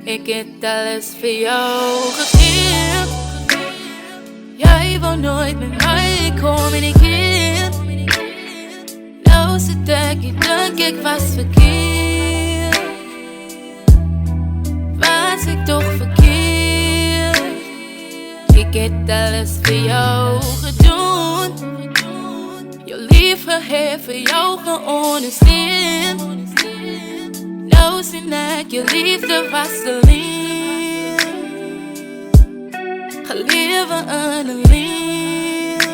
Ik heb alles voor jou gegeven. Jij wou nooit met mij communiceren. Nou zit ik denk ik was verkeerd. Was ik toch verkeerd? Ik heb alles voor jou gedaan. Je liefde heeft voor jou geondersteund. Nou zie ik je liefde was te lief. Geleven in een lief.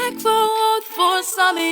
Ik wou het voor samen